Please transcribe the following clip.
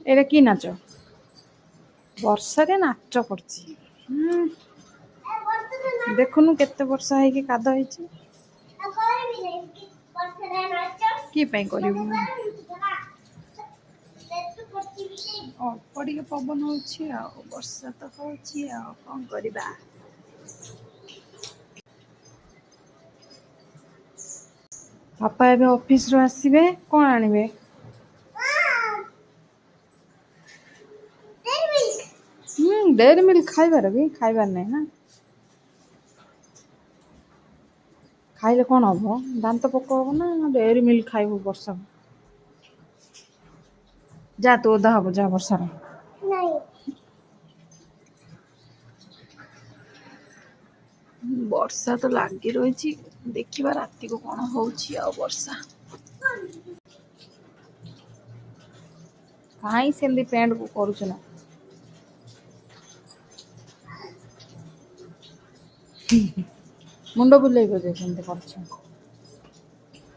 এটা কি নাচ? ବର୍ଷାରେ ନାଚ କରୁଛି। ଦେଖୁନୁ କେତେ ବର୍ଷା ହେଇକି କାଦ ହେଇଛି। କି ପାଇଁ କରିବୁ? ଅଳ୍ପ ଟିକେ ପବନ ହଉଛି ଆଉ ବର୍ଷା ତ ହଉଛି ଆଉ କଣ କରିବା। ବାପା ଏବେ ଅଫିସରୁ ଆସିବେ, କଣ ଆଣିବେ? ଡେରି ମିଲ୍କ ଖାଇବାର ବି ଖାଇବାର ନାହିଁ ନା। ଖାଇଲେ କଣ ହବ? ଦାନ୍ତ ପୋକ ହବ ନା ଡେରି ମିଲ୍କ ଖାଇବୁ ବର୍ଷା। ଯା ତୁ ଓଦା ହବୁ ଯା ବର୍ଷାରେ। ବର୍ଷା ତ ଲାଗି ରହିଛି, ଦେଖିବା ରାତିକୁ କଣ ହଉଛି ଆଉ ବର୍ଷା। କାହିଁ ସେମିତି ପ୍ୟାଣ୍ଟକୁ କରୁଛୁ ନା? ମୁଣ୍ଡ ବୁଲେଇବ ଯେ ସେମିତି କରୁଛୁ।